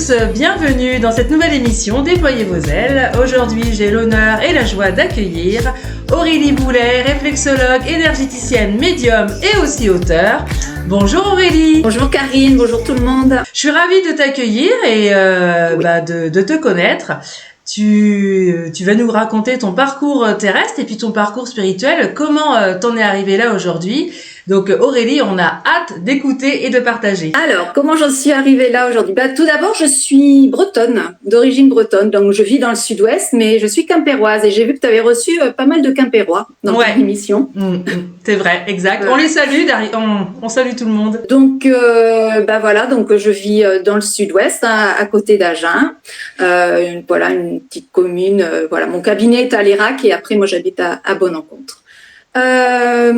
tous, bienvenue dans cette nouvelle émission Déployez vos ailes. Aujourd'hui, j'ai l'honneur et la joie d'accueillir Aurélie Boulet, réflexologue, énergéticienne, médium et aussi auteure. Bonjour Aurélie. Bonjour Karine, bonjour tout le monde. Je suis ravie de t'accueillir et de te connaître. Tu vas nous raconter ton parcours terrestre et puis ton parcours spirituel, comment t'en es arrivée là aujourd'hui. Donc Aurélie, on a hâte d'écouter et de partager. Alors, comment j'en suis arrivée là aujourd'hui ? Tout d'abord, je suis bretonne, d'origine bretonne, donc je vis dans le sud-ouest, mais je suis quimpéroise et j'ai vu que tu avais reçu pas mal de quimpérois dans ton émission. C'est vrai, exact. On les salue, on salue tout le monde. Donc, donc je vis dans le sud-ouest, à côté d'Agen. Une petite commune. Mon cabinet est à Lérac et après, moi, j'habite à Bonne-Rencontre. T'as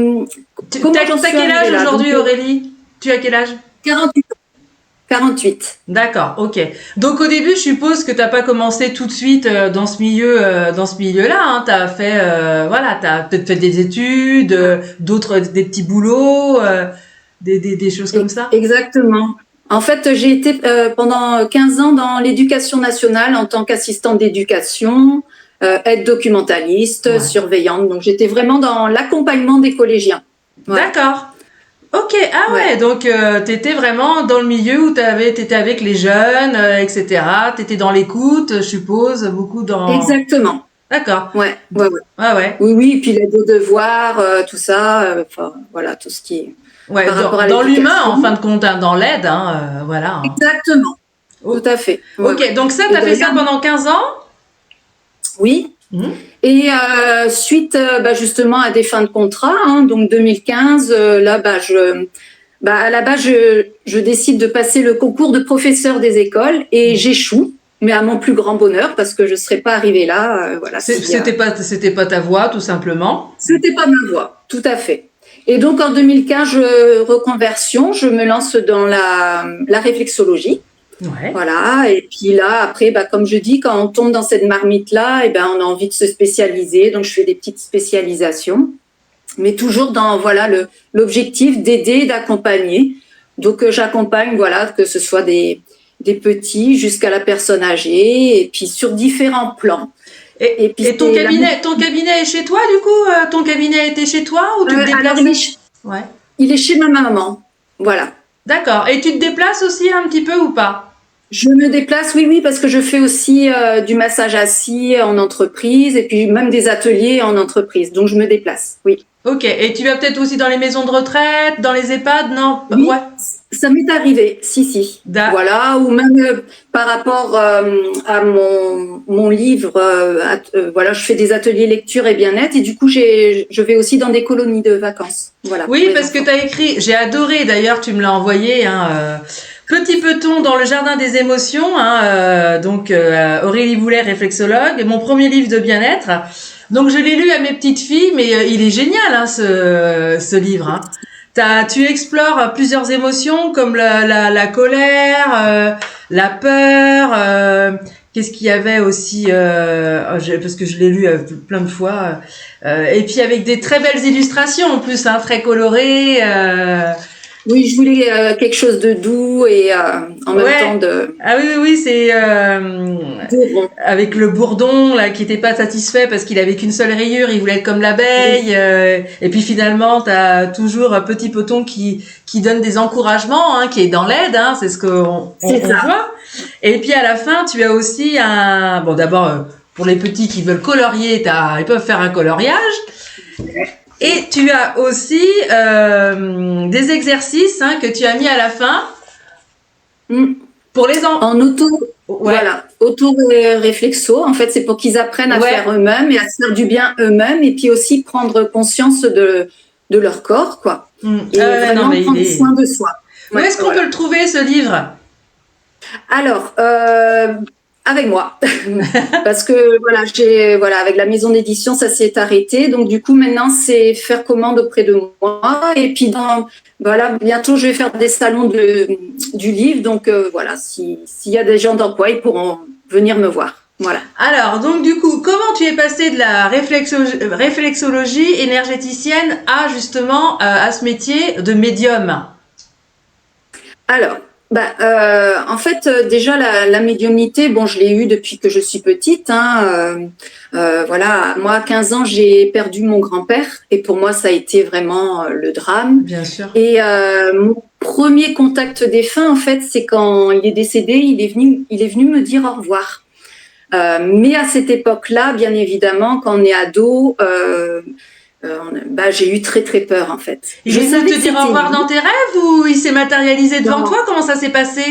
quel âge aujourd'hui, Aurélie ? Tu as quel âge ? 48. D'accord, ok. Donc au début, je suppose que t'as pas commencé tout de suite dans ce milieu-là. Hein. T'as fait, t'as peut-être fait des études, des petits boulots, des choses comme ça. Exactement. En fait, j'ai été pendant 15 ans dans l'éducation nationale en tant qu'assistante d'éducation. Aide documentaliste, surveillante. Donc, j'étais vraiment dans l'accompagnement des collégiens. Ouais. D'accord. Ok. Ah ouais. Donc, t'étais vraiment dans le milieu où t'étais avec les jeunes, etc. T'étais dans l'écoute, je suppose, beaucoup dans... Exactement. D'accord. Ouais. Ah ouais. Oui. Puis l'aide aux devoirs, tout ça. Tout ce qui est... Ouais, dans l'humain, en fin de compte, hein, dans l'aide, voilà. Exactement. Tout à fait. Ok. Donc ça, t'as fait ça pendant 15 ans ? Oui. Et suite justement à des fins de contrat, donc 2015, à la base, je décide de passer le concours de professeur des écoles et j'échoue, mais à mon plus grand bonheur parce que je serais pas arrivée là. C'était pas ta voie, tout simplement. C'était pas ma voie, tout à fait. Et donc en 2015, je me lance dans la réflexologie. Ouais. Voilà, et puis là, après, comme je dis, quand on tombe dans cette marmite-là, on a envie de se spécialiser. Donc, je fais des petites spécialisations, mais toujours dans l'objectif d'aider, d'accompagner. Donc, j'accompagne, que ce soit des petits jusqu'à la personne âgée, et puis sur différents plans. Et ton cabinet est chez toi, du coup ton cabinet était chez toi ou tu te déplaces ? Il est chez ma maman, voilà. D'accord. Et tu te déplaces aussi un petit peu ou pas ? Je me déplace, oui, parce que je fais aussi du massage assis en entreprise et puis même des ateliers en entreprise. Donc, je me déplace, oui. Ok. Et tu vas peut-être aussi dans les maisons de retraite, dans les EHPAD, non ? Oui, ça m'est arrivé, si. Voilà, ou même par rapport à mon livre, je fais des ateliers lecture et bien-être et du coup, je vais aussi dans des colonies de vacances. Voilà. Oui, parce que tu as écrit, j'ai adoré d'ailleurs, tu me l'as envoyé, Petit Peton dans le jardin des émotions, Aurélie Boulet, réflexologue, mon premier livre de bien-être. Donc je l'ai lu à mes petites filles, mais il est génial ce livre. Tu explores plusieurs émotions comme la colère, la peur. Qu'est-ce qu'il y avait aussi parce que je l'ai lu plein de fois. Et puis avec des très belles illustrations en plus, très colorées. Oui, je voulais quelque chose de doux et en même temps de... Ah oui, c'est avec le bourdon là qui était pas satisfait parce qu'il avait qu'une seule rayure, il voulait être comme l'abeille. Et puis finalement, t'as toujours Petit Peton qui donne des encouragements, qui est dans l'aide, c'est ce qu'on voit. Et puis à la fin, tu as aussi d'abord pour les petits qui veulent colorier, ils peuvent faire un coloriage. Et tu as aussi des exercices que tu as mis à la fin pour les enfants. En auto-réflexo. En fait, c'est pour qu'ils apprennent à faire eux-mêmes et à se faire du bien eux-mêmes et puis aussi prendre conscience de leur corps, quoi. Et vraiment prendre soin de soi. Où est-ce qu'on peut le trouver, ce livre ? Alors, avec moi, parce que avec la maison d'édition, ça s'est arrêté. Donc du coup, maintenant, c'est faire commande auprès de moi. Et puis bientôt, je vais faire des salons du livre. Donc s'il y a des gens d'emploi, ils pourront venir me voir. Voilà. Alors, donc du coup, comment tu es passée de la réflexologie énergéticienne à justement à ce métier de médium ? Alors, En fait, déjà la médiumnité, bon, je l'ai eue depuis que je suis petite. Voilà, moi, à 15 ans, j'ai perdu mon grand-père, et pour moi, ça a été vraiment le drame. Bien sûr. Et mon premier contact défunt, en fait, c'est quand il est décédé, il est venu me dire au revoir. Mais à cette époque-là, bien évidemment, quand on est ado, j'ai eu très très peur, en fait. Il est venu te dire au revoir dans tes rêves, ou il s'est matérialisé devant toi? Comment ça s'est passé?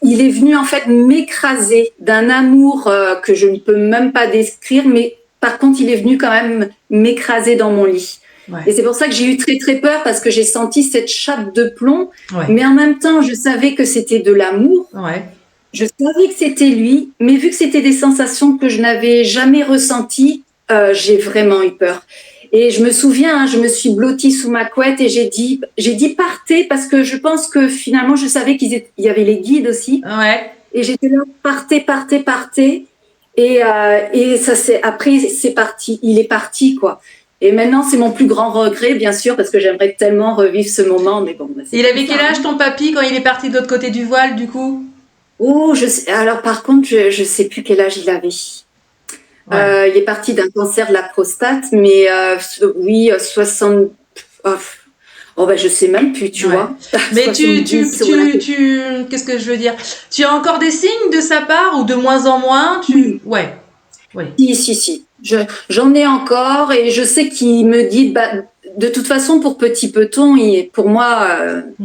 Il est venu en fait m'écraser d'un amour que je ne peux même pas décrire, mais par contre, il est venu quand même m'écraser dans mon lit. Ouais. Et c'est pour ça que j'ai eu très très peur, parce que j'ai senti cette chape de plomb, ouais. Mais en même temps, je savais que c'était de l'amour. Ouais. Je savais que c'était lui, mais vu que c'était des sensations que je n'avais jamais ressenties, j'ai vraiment eu peur. Et je me souviens, je me suis blottie sous ma couette et j'ai dit partez, parce que je pense que finalement je savais qu'il y avait les guides aussi. Ouais. Et j'étais là, partez. Et ça après c'est parti, il est parti quoi. Et maintenant c'est mon plus grand regret, bien sûr, parce que j'aimerais tellement revivre ce moment, mais bon. Il avait quel âge ton papy quand il est parti de l'autre côté du voile du coup? Oh, alors par contre je sais plus quel âge il avait. Ouais. Il est parti d'un cancer de la prostate, mais oui, 60. Je sais même plus, tu vois. Mais qu'est-ce que je veux dire? Tu as encore des signes de sa part, ou de moins en moins? Oui. Ouais. Si. J'en ai encore, et je sais qu'il me dit, de toute façon, pour Petit Peton, pour moi,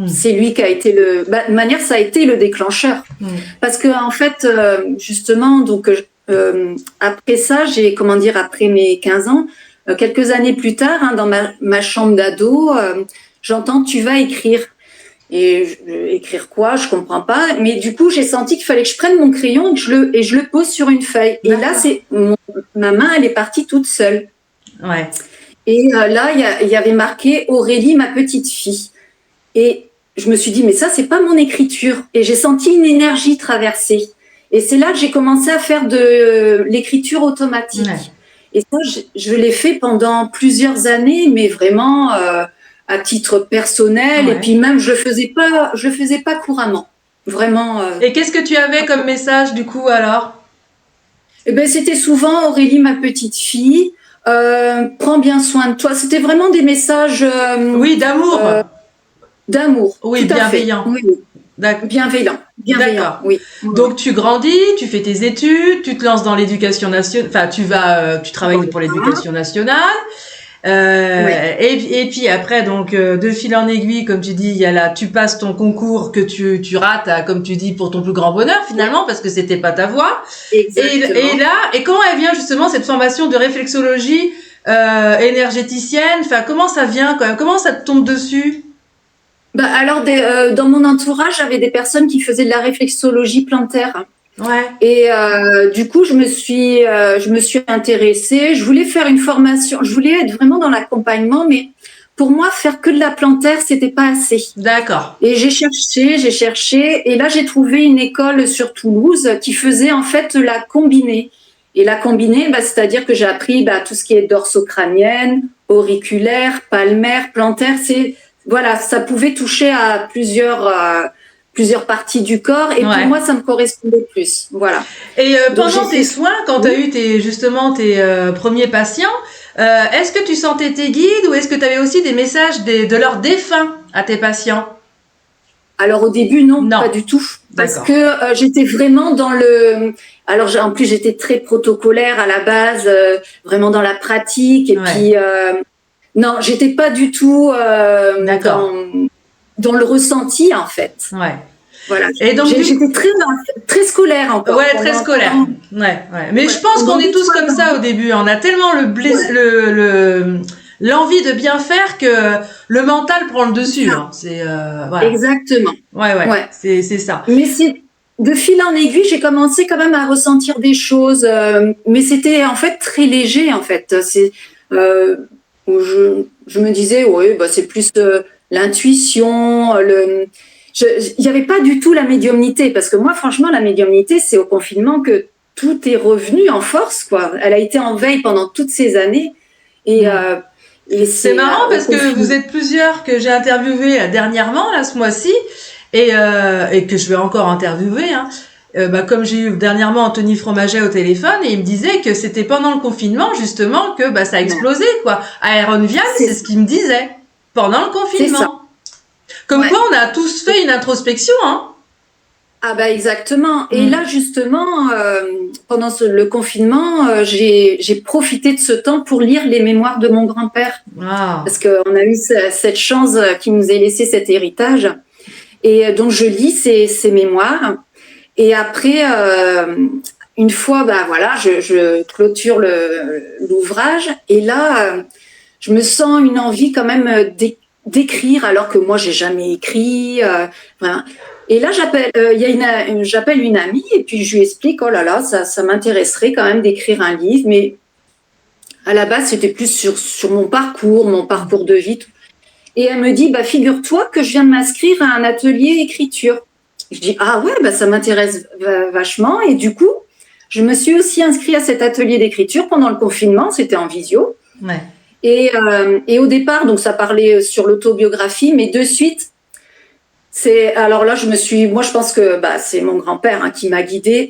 c'est lui qui a été de manière, ça a été le déclencheur. Parce que, en fait, justement, donc, après ça, après mes 15 ans, quelques années plus tard, dans ma chambre d'ado, j'entends tu vas écrire. Et écrire quoi? Je comprends pas. Mais du coup, j'ai senti qu'il fallait que je prenne mon crayon et je le pose sur une feuille. Et là, ma main, elle est partie toute seule. Ouais. Et là, il y avait marqué Aurélie, ma petite fille. Et je me suis dit, mais ça, c'est pas mon écriture. Et j'ai senti une énergie traverser. Et c'est là que j'ai commencé à faire de l'écriture automatique. Ouais. Et ça, je l'ai fait pendant plusieurs années, mais vraiment à titre personnel. Ouais. Et puis même, je le faisais pas couramment. Vraiment. Et qu'est-ce que tu avais comme message du coup alors? C'était souvent Aurélie, ma petite fille. Prends bien soin de toi. C'était vraiment des messages. Oui, d'amour. D'amour. Oui, bienveillant. Oui. Bienveillant. D'accord. Oui. Donc tu grandis, tu fais tes études, tu te lances dans l'éducation nationale. Enfin, tu travailles pour l'éducation nationale. Et puis après, donc de fil en aiguille, comme tu dis, tu passes ton concours que tu rates, comme tu dis, pour ton plus grand bonheur finalement, parce que c'était pas ta voie. Exactement. Et comment elle vient justement cette formation de réflexologie énergéticienne? Enfin, comment ça vient quand même? Comment ça te tombe dessus? Alors, dans mon entourage, j'avais des personnes qui faisaient de la réflexologie plantaire. Ouais. Et du coup, je me suis intéressée. Je voulais faire une formation. Je voulais être vraiment dans l'accompagnement, mais pour moi, faire que de la plantaire, c'était pas assez. D'accord. Et j'ai cherché, et là, j'ai trouvé une école sur Toulouse qui faisait en fait la combinée. Et la combinée, c'est-à-dire que j'ai appris tout ce qui est dorsocrânienne, auriculaire, palmaire, plantaire. Voilà, ça pouvait toucher à plusieurs parties du corps, et pour moi, ça me correspondait plus. Voilà. Et pendant tes soins, quand tu as eu tes premiers patients, est-ce que tu sentais tes guides, ou est-ce que tu avais aussi des messages de leurs défunts à tes patients? Alors au début, non, pas du tout. Parce que j'étais vraiment dans le... Alors en plus, j'étais très protocolaire à la base, vraiment dans la pratique, et puis... Non, j'étais pas du tout dans le ressenti, en fait. Ouais. Voilà. Et donc j'étais très scolaire encore. Ouais, très scolaire. Ouais. Mais je pense qu'on est tous comme ça au début. On a tellement l'envie de bien faire que le mental prend le dessus. C'est voilà. Exactement. Ouais. C'est ça. Mais de fil en aiguille, j'ai commencé quand même à ressentir des choses, mais c'était en fait très léger, en fait. Où je me disais, c'est plus l'intuition, il n'y avait pas du tout la médiumnité, parce que moi, franchement, la médiumnité, c'est au confinement que tout est revenu en force, quoi. Elle a été en veille pendant toutes ces années. Et c'est marrant parce que vous êtes plusieurs que j'ai interviewés dernièrement, là, ce mois-ci. et que je vais encore interviewer, hein. Comme j'ai eu dernièrement Anthony Fromaget au téléphone, et il me disait que c'était pendant le confinement justement que ça a explosé, quoi. Aaron Vial, c'est ce qu'il me disait pendant le confinement. Comme quoi, on a tous fait une introspection, hein. Ah exactement. Et là justement, pendant le confinement, j'ai profité de ce temps pour lire les mémoires de mon grand-père, parce qu'on a eu cette chance qu'il nous ait laissé cet héritage. Et donc je lis ces mémoires. Et après, une fois, je clôture l'ouvrage. Et là, je me sens une envie quand même d'écrire, alors que moi, j'ai jamais écrit. Voilà. Et là, j'appelle une amie et puis je lui explique, oh là là, ça m'intéresserait quand même d'écrire un livre. Mais à la base, c'était plus sur mon parcours de vie. Et elle me dit, figure-toi que je viens de m'inscrire à un atelier écriture. Je dis, ah ouais, ça m'intéresse vachement. Et du coup, je me suis aussi inscrite à cet atelier d'écriture pendant le confinement. C'était en visio. Ouais. Et au départ, donc ça parlait sur l'autobiographie, mais de suite, alors là, je pense que c'est mon grand-père qui m'a guidée.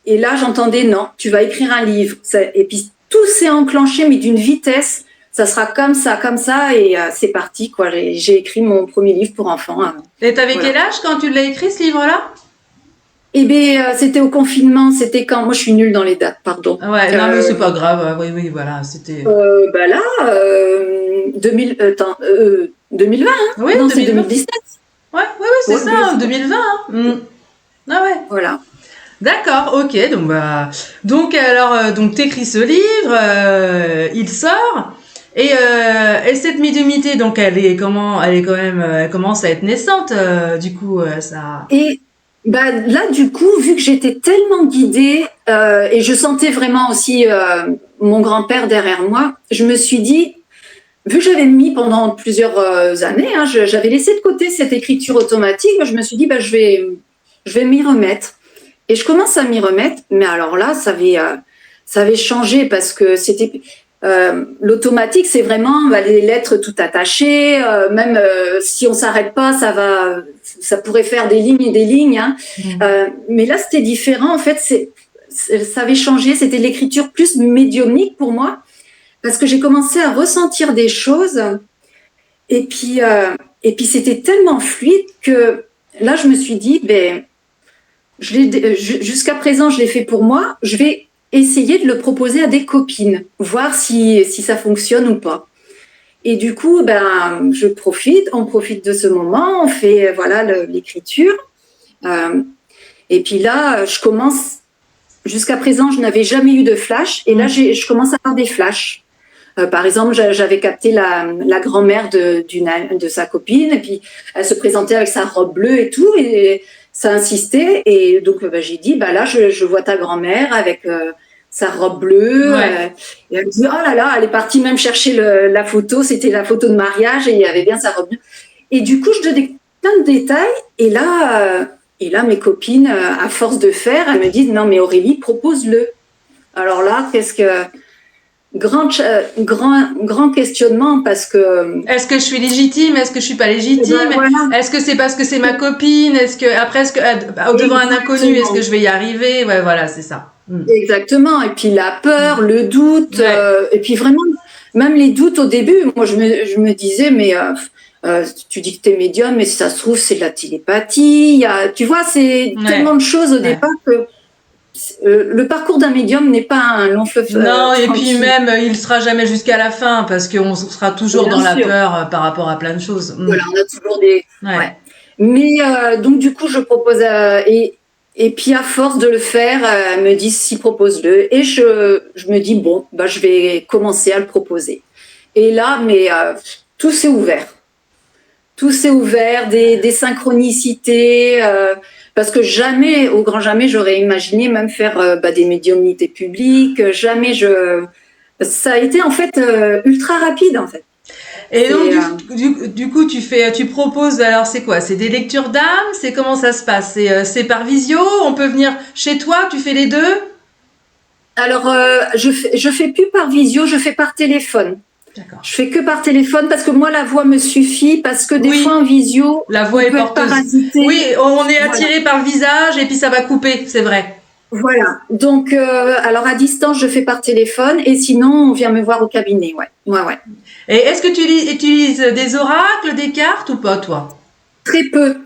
Et là, j'entendais, non, tu vas écrire un livre. Et puis, tout s'est enclenché, mais d'une vitesse. Ça sera comme ça, et c'est parti, quoi. J'ai écrit mon premier livre pour enfants. Et t'avais quel âge quand tu l'as écrit, ce livre-là? Eh bien, c'était au confinement. C'était quand? Moi, je suis nulle dans les dates, pardon. Ouais, non, mais c'est pas grave. Oui, voilà, c'était... 2020, hein. Oui, non, c'est 2017. Ouais, c'est ça, 2020. Hein. Ah ouais. Voilà. D'accord, ok. Donc t'écris ce livre, il sort... Et cette médiumnité, donc elle commence à être naissante, du coup, ça. Et là, du coup, vu que j'étais tellement guidée et je sentais vraiment aussi mon grand-père derrière moi, je me suis dit, vu que j'avais mis pendant plusieurs années, j'avais laissé de côté cette écriture automatique, je me suis dit, je vais m'y remettre. Et je commence à m'y remettre, mais alors là, ça avait changé parce que c'était... l'automatique, c'est vraiment les lettres tout attachées, même si on s'arrête pas, ça pourrait faire des lignes et des lignes, hein. Mais là, c'était différent. En fait, ça avait changé. C'était l'écriture plus médiumnique pour moi, parce que j'ai commencé à ressentir des choses. Et puis c'était tellement fluide que là, je me suis dit, jusqu'à présent, je l'ai fait pour moi. Je vais essayer de le proposer à des copines, voir si ça fonctionne ou pas. Et du coup, on profite de ce moment, on fait l'écriture. Et puis là, je commence. Jusqu'à présent, je n'avais jamais eu de flash, et là, je commence à avoir des flashs. Par exemple, j'avais capté la grand-mère de sa copine, et puis elle se présentait avec sa robe bleue et tout, et ça insistait, et donc j'ai dit, là, je vois ta grand-mère avec sa robe bleue. Et elle me dit, oh là là, elle est partie même chercher la photo, c'était la photo de mariage, et il y avait bien sa robe bleue. Et du coup, je donnais plein de détails, et là, mes copines, à force de faire, elles me disent, non mais Aurélie, propose-le. Alors là, grand questionnement, parce que... Est-ce que je suis légitime? Est-ce que je suis pas légitime? Est-ce que c'est parce que c'est ma copine? Est-ce que devant un inconnu, est-ce que je vais y arriver? Ouais, voilà, c'est ça. Exactement. Et puis la peur, le doute, et puis vraiment, même les doutes au début, moi je me disais, mais tu dis que t'es médium, mais si ça se trouve, c'est de la télépathie. Tu vois, c'est tellement de choses au départ que le parcours d'un médium n'est pas un long fleuve. Non, et puis même, il sera jamais jusqu'à la fin, parce qu'on sera toujours dans la peur par rapport à plein de choses. Voilà, on a toujours des... Ouais. Mais donc du coup, je propose... Et puis à force de le faire, elle me dit, si, propose-le. Et je me dis, je vais commencer à le proposer. Et là, tout s'est ouvert. Tout s'est ouvert, des synchronicités... parce que jamais, au grand jamais, j'aurais imaginé même faire des médiumnités publiques. Jamais ça a été en fait ultra rapide en fait. Et donc du coup, tu proposes. Alors c'est quoi? C'est des lectures d'âme? C'est comment ça se passe? C'est par visio? On peut venir chez toi? Tu fais les deux? Alors je fais plus par visio, je fais par téléphone. D'accord. Je fais que par téléphone parce que moi, la voix me suffit, parce que des fois en visio, la voix est porteuse. Oui, on est attiré par le visage et puis ça va couper, c'est vrai. Voilà. Donc, alors à distance, je fais par téléphone et sinon, on vient me voir au cabinet. Ouais. Et est-ce que tu utilises des oracles, des cartes ou pas, toi? Très peu.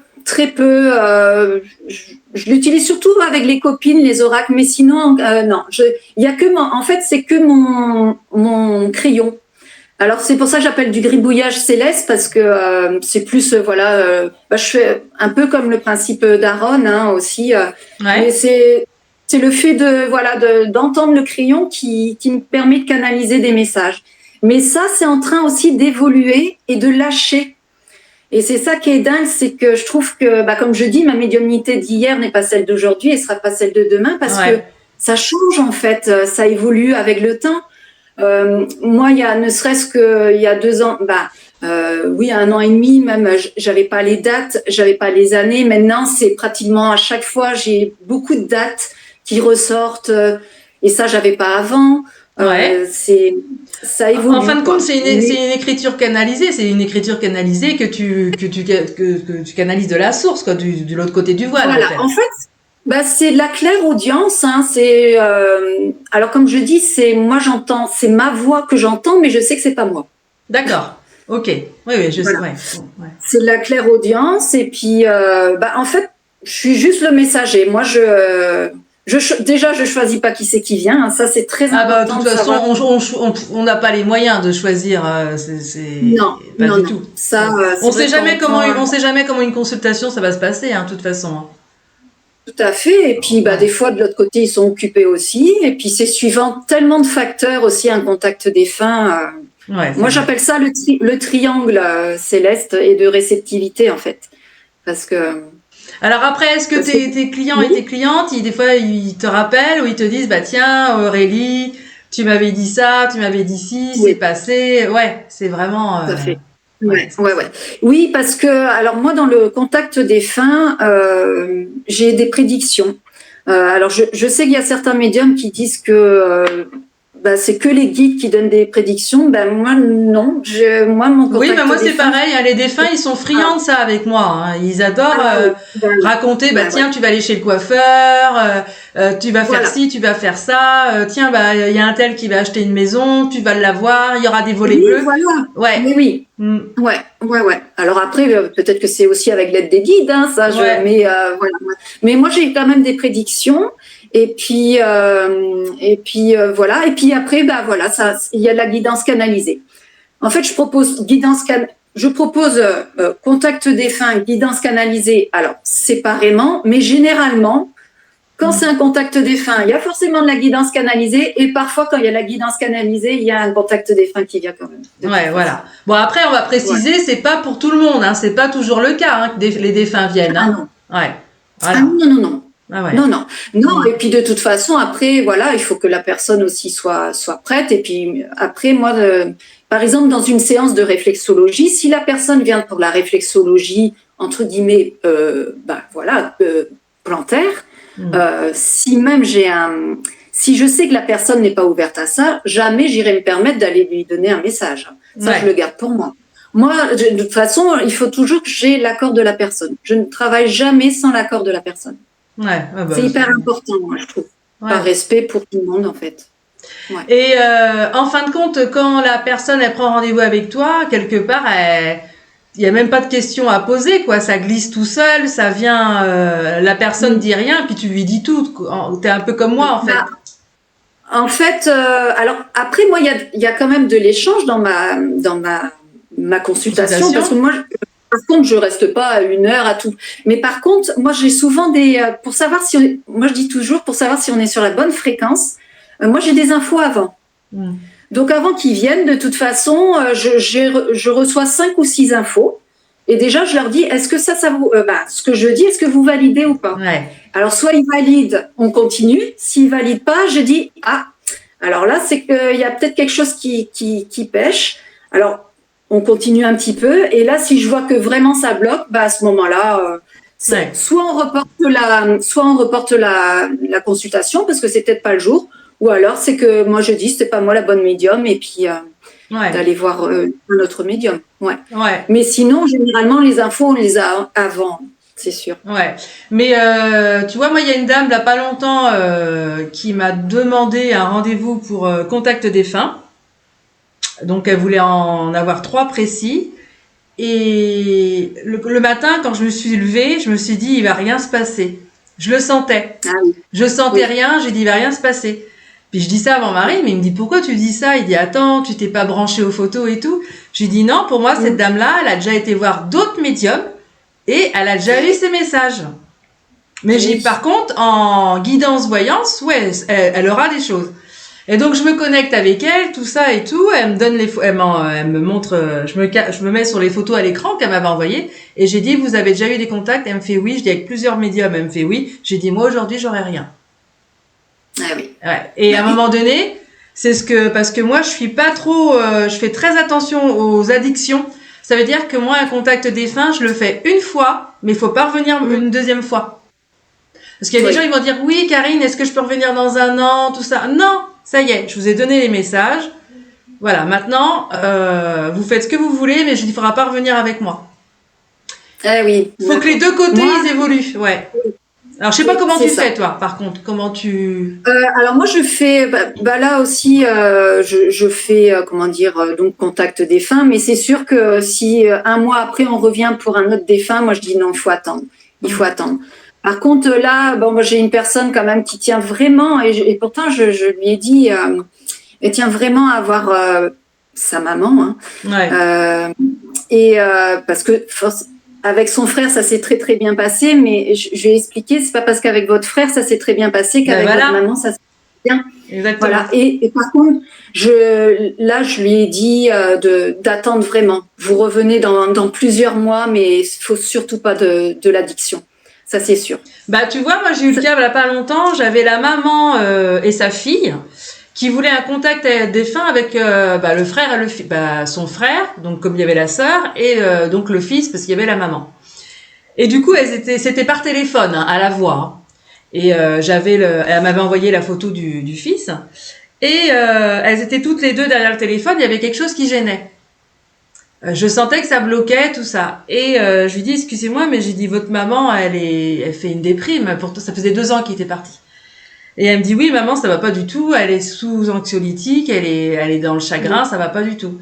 Je l'utilise surtout avec les copines, les oracles, mais sinon, non. Il y a que en fait, c'est que mon crayon. Alors c'est pour ça que j'appelle du gribouillage céleste, parce que c'est plus je fais un peu comme le principe d'Aaron aussi, mais c'est le fait d'entendre le crayon qui me permet de canaliser des messages. Mais ça, c'est en train aussi d'évoluer et de lâcher. Et c'est ça qui est dingue, c'est que je trouve que, comme je dis, ma médiumnité d'hier n'est pas celle d'aujourd'hui et sera pas celle de demain, parce que ça change en fait, ça évolue avec le temps. Moi, ne serait-ce qu'il y a 2 ans, 1 an et demi même, j'avais pas les dates, j'avais pas les années. Maintenant, c'est pratiquement à chaque fois, j'ai beaucoup de dates qui ressortent, et ça, j'avais pas avant. Ça évolue. En fin de compte, c'est une écriture canalisée. C'est une écriture canalisée que tu canalises de la source, quoi, de l'autre côté du voile. Voilà. En fait, c'est de la clairaudience. C'est alors comme je dis, c'est ma voix que j'entends, mais je sais que c'est pas moi. D'accord. Ok. Oui, je sais. Ouais. C'est de la clairaudience, et puis en fait, je suis juste le messager. Moi, déjà, je choisis pas qui c'est qui vient. Ça, c'est très important. De toute façon, on n'a pas les moyens de choisir. Non, du tout. Ça, on sait jamais comment une consultation ça va se passer, de toute façon. Tout à fait. Et puis, des fois, de l'autre côté, ils sont occupés aussi. Et puis, c'est suivant tellement de facteurs aussi, un contact défunt. Moi, j'appelle ça le triangle céleste et de réceptivité, en fait. Parce que... Alors après, est-ce que tes clients et tes clientes, des fois, ils te rappellent ou ils te disent, tiens, Aurélie, tu m'avais dit ça, tu m'avais dit ci, c'est passé. Ouais, c'est vraiment... Tout à fait. Ouais. Oui, parce que, alors moi, dans le contact défunt, j'ai des prédictions. Alors, je sais qu'il y a certains médiums qui disent que c'est que les guides qui donnent des prédictions. Moi, non. Moi, mon contact oui, moi, c'est pareil. Les défunts, ils sont friands de ça avec moi. Ils adorent raconter, tiens, tu vas aller chez le coiffeur, tu vas faire ci, tu vas faire ça. Tiens, il y a un tel qui va acheter une maison, tu vas l'avoir, il y aura des volets bleus. Voilà. Ouais. Oui. Ouais. Alors après, peut-être que c'est aussi avec l'aide des guides, ça. Mais voilà. Mais moi, j'ai quand même des prédictions. Et puis voilà. Et puis après, il y a la guidance canalisée. En fait, je propose contact défunt, guidance canalisée. Alors séparément, mais généralement, quand c'est un contact défunt, il y a forcément de la guidance canalisée, et parfois, quand il y a la guidance canalisée, il y a un contact défunt qui vient quand même. Ouais, voilà. Bon, après, on va préciser, c'est pas pour tout le monde, c'est pas toujours le cas que les défunts viennent. Non. Ouais. Voilà. Non. Non. Et puis de toute façon, après, il faut que la personne aussi soit prête. Et puis après, moi, par exemple, dans une séance de réflexologie, si la personne vient pour la réflexologie entre guillemets, plantaire, si même si je sais que la personne n'est pas ouverte à ça, jamais j'irai me permettre d'aller lui donner un message. Ça, je le garde pour moi. Moi, de toute façon, il faut toujours que j'ai l'accord de la personne. Je ne travaille jamais sans l'accord de la personne. C'est hyper important, moi, je trouve. Par respect pour tout le monde, en fait. Ouais. Et en fin de compte, quand la personne elle prend rendez-vous avec toi, quelque part, il n'y a même pas de questions à poser, quoi. Ça glisse tout seul, ça vient, la personne dit rien, puis tu lui dis tout. T'es un peu comme moi, en fait. En fait, alors après, moi, il y a quand même de l'échange dans ma consultation, parce que moi, par contre, je reste pas à 1 heure à tout. Mais par contre, moi, j'ai souvent pour savoir moi, je dis toujours, pour savoir si on est sur la bonne fréquence, moi, j'ai des infos avant. Donc, avant qu'ils viennent, de toute façon, je reçois 5 ou 6 infos. Et déjà, je leur dis, est-ce que ça vous, ce que je dis, est-ce que vous validez ou pas? Alors, soit ils valident, on continue. S'ils valident pas, je dis, alors là, c'est qu'il y a peut-être quelque chose qui pêche. Alors, on continue un petit peu. Et là, si je vois que vraiment ça bloque, à ce moment-là, soit on reporte la consultation parce que c'est peut-être pas le jour, ou alors c'est que moi je dis, c'était pas moi la bonne médium, et puis d'aller voir un autre médium. Ouais. Ouais. Mais sinon, généralement, les infos, on les a avant, c'est sûr. Ouais. Mais tu vois, moi, il y a une dame, là, pas longtemps, qui m'a demandé un rendez-vous pour contact défunt. Donc, elle voulait en avoir 3 précis. Et le matin, quand je me suis levée, je me suis dit, il va rien se passer. Je le sentais. Ah oui. Je sentais Oui. rien, j'ai dit, il va rien se passer. Puis je dis ça à mon mari, mais il me dit, pourquoi tu dis ça? Il dit, attends, tu t'es pas branché aux photos et tout. Je lui dis, non, pour moi, cette dame-là, elle a déjà été voir d'autres médiums et elle a déjà eu ses messages. Mais j'ai, par contre, en guidance voyance, ouais, elle aura des choses. Et donc je me connecte avec elle, tout ça et tout. Elle me donne elle me montre, je me mets sur les photos à l'écran qu'elle m'avait envoyées. Et j'ai dit, vous avez déjà eu des contacts? Elle me fait oui. Je dis avec plusieurs médiums. Elle me fait oui. J'ai dit, moi aujourd'hui j'aurai rien. Ah oui. Ouais. Et à un moment donné, parce que moi je suis pas trop, je fais très attention aux addictions. Ça veut dire que moi un contact défunt, je le fais une fois, mais il faut pas revenir une deuxième fois. Parce qu'il y a des gens, ils vont dire, oui, Karine, est-ce que je peux revenir dans un an, tout ça? Non, ça y est, je vous ai donné les messages. Voilà, maintenant, vous faites ce que vous voulez, mais il ne faudra pas revenir avec moi. Ah oui. Il faut que les deux côtés, ils évoluent, ouais. Alors, je sais pas comment tu fais, toi, par contre. Comment tu... alors, moi, je fais... là aussi, je fais, donc contact défunt. Mais c'est sûr que si un mois après, on revient pour un autre défunt, moi, je dis non, il faut attendre. Il faut attendre. Par contre, là, moi, j'ai une personne quand même qui tient vraiment, et pourtant, je lui ai dit, elle tient vraiment à voir sa maman. Hein. Ouais. Parce que avec son frère, ça s'est très très bien passé, mais je lui ai expliqué, c'est pas parce qu'avec votre frère, ça s'est très bien passé qu'avec votre maman, ça s'est bien. Exactement. Voilà. Et par contre, je lui ai dit d'attendre vraiment. Vous revenez dans plusieurs mois, mais il faut surtout pas de l'addiction. Ça, c'est sûr. Bah, tu vois, moi, j'ai eu le cas il n'y a pas longtemps. J'avais la maman et sa fille qui voulaient un contact défunt avec le frère et son frère, donc comme il y avait la sœur, et donc le fils, parce qu'il y avait la maman. Et du coup, c'était par téléphone, hein, à la voix. Hein. Et elle m'avait envoyé la photo du fils. Et elles étaient toutes les deux derrière le téléphone. Il y avait quelque chose qui gênait. Je sentais que ça bloquait, tout ça. Et je lui dis, excusez-moi, mais j'ai dit, votre maman, elle fait une déprime. Pourtant, ça faisait 2 ans qu'il était parti. Et elle me dit, oui, maman, ça va pas du tout. Elle est sous anxiolytique, elle est dans le chagrin, ça va pas du tout.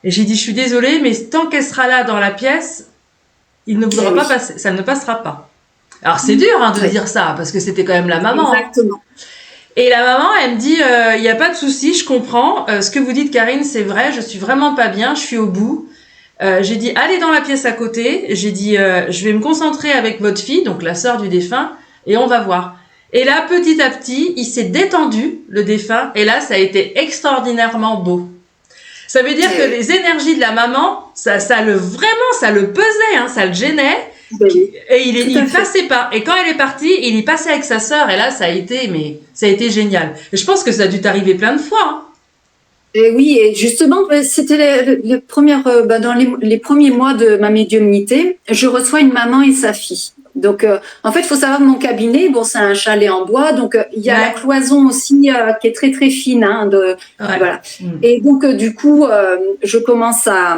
Et j'ai dit, je suis désolée, mais tant qu'elle sera là dans la pièce, il ne voudra pas passer, ça ne passera pas. Alors, c'est dur, hein, de dire ça, parce que c'était quand même la maman. Exactement. Et la maman, elle me dit, il n'y a pas de souci, je comprends. Ce que vous dites, Karine, c'est vrai, je suis vraiment pas bien, je suis au bout. J'ai dit, allez dans la pièce à côté. J'ai dit, je vais me concentrer avec votre fille, donc la sœur du défunt, et on va voir. Et là, petit à petit, il s'est détendu, le défunt, et là, ça a été extraordinairement beau. Ça veut dire que les énergies de la maman, ça le pesait, hein, ça le gênait, et il passait pas. Et quand elle est partie, il y passait avec sa sœur, et là, ça a été génial. Et je pense que ça a dû t'arriver plein de fois, hein. Et oui, et justement, c'était dans les premiers mois de ma médiumnité, je reçois une maman et sa fille. Donc, en fait, il faut savoir que mon cabinet, c'est un chalet en bois, donc il y a la cloison aussi qui est très très fine, hein, voilà. Et donc, du coup, je commence à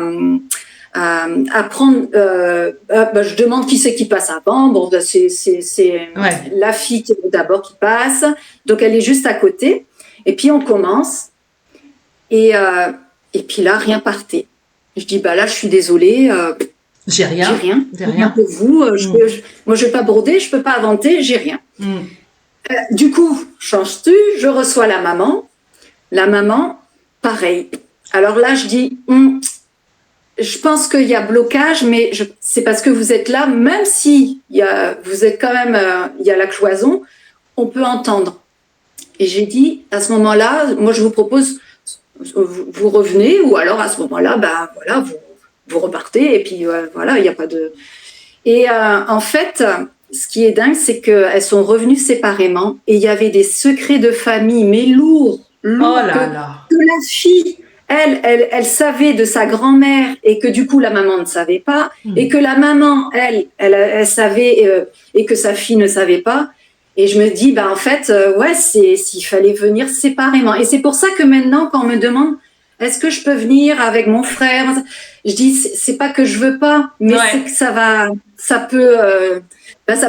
prendre. Je demande qui c'est qui passe avant. Bon, c'est la fille d'abord qui passe, donc elle est juste à côté. Et puis on commence. Et puis là, rien partait. Je dis, là, je suis désolée. J'ai rien. J'ai rien pour vous. Moi, je vais pas broder, je peux pas inventer, j'ai rien. Du coup, changes-tu, je reçois la maman. La maman, pareil. Alors là, je dis, je pense qu'il y a blocage, mais c'est parce que vous êtes là, même si vous êtes quand même, il y a la cloison, on peut entendre. Et j'ai dit, à ce moment-là, moi, je vous propose, vous revenez, ou alors à ce moment-là, voilà, vous repartez, et puis voilà, il n'y a pas de... Et en fait, ce qui est dingue, c'est qu'elles sont revenues séparément, et il y avait des secrets de famille, mais lourds, oh là là. Que la fille, elle savait de sa grand-mère, et que du coup, la maman ne savait pas, et que la maman, elle savait, et que sa fille ne savait pas. Et je me dis, en fait, s'il fallait venir séparément. Et c'est pour ça que maintenant, quand on me demande, est-ce que je peux venir avec mon frère? Je dis, c'est pas que je veux pas, mais c'est que ça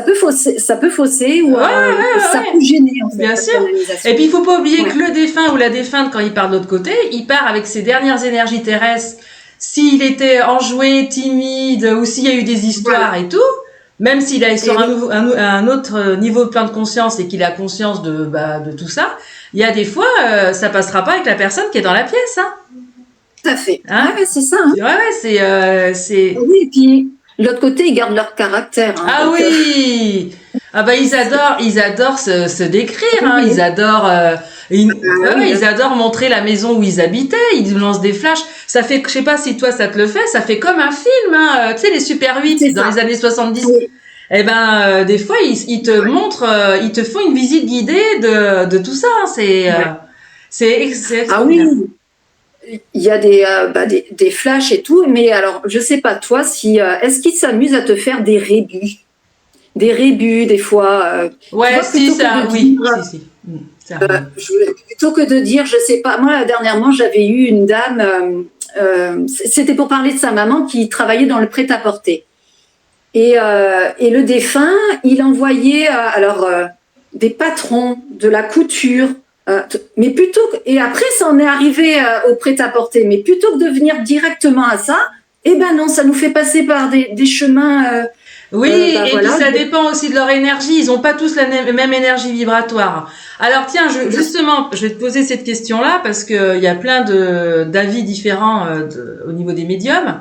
peut fausser ou ça peut gêner, en fait. Bien sûr. Et puis, il faut pas oublier que le défunt ou la défunte, quand il part de l'autre côté, il part avec ses dernières énergies terrestres. S'il était enjoué, timide, ou s'il y a eu des histoires et tout, même s'il est sur un autre niveau de plein de conscience et qu'il a conscience de tout ça, il y a des fois, ça passera pas avec la personne qui est dans la pièce, hein. Tout à fait. Hein? Ouais, c'est ça. Hein. Ouais, c'est. Oui, et puis l'autre côté, ils gardent leur caractère. Hein, ah oui. Ah bah ils adorent se décrire, hein. Ils adorent, ils adorent montrer la maison où ils habitaient. Ils nous lancent des flashs. Ça fait, je sais pas si toi ça te le fait, ça fait comme un film, hein. Tu sais les Super 8 dans les années 70. Oui. Eh ben des fois ils te montrent, ils te font une visite guidée de tout ça. Hein. C'est ah oui. Il y a des flashs et tout, mais alors je sais pas toi si est-ce qu'ils s'amusent à te faire des rébus des fois. Ouais, si ça, oui, si. Plutôt que de dire, je sais pas. Moi dernièrement j'avais eu une dame, c'était pour parler de sa maman qui travaillait dans le prêt-à-porter. Et le défunt, il envoyait des patrons de la couture. Mais et après ça en est arrivé au prêt-à-porter, mais plutôt que de venir directement à ça, eh ben non, ça nous fait passer par des chemins. Oui, et puis ça dépend aussi de leur énergie. Ils n'ont pas tous la même énergie vibratoire. Alors tiens, justement, je vais te poser cette question-là parce que il y a plein d'avis différents au niveau des médiums.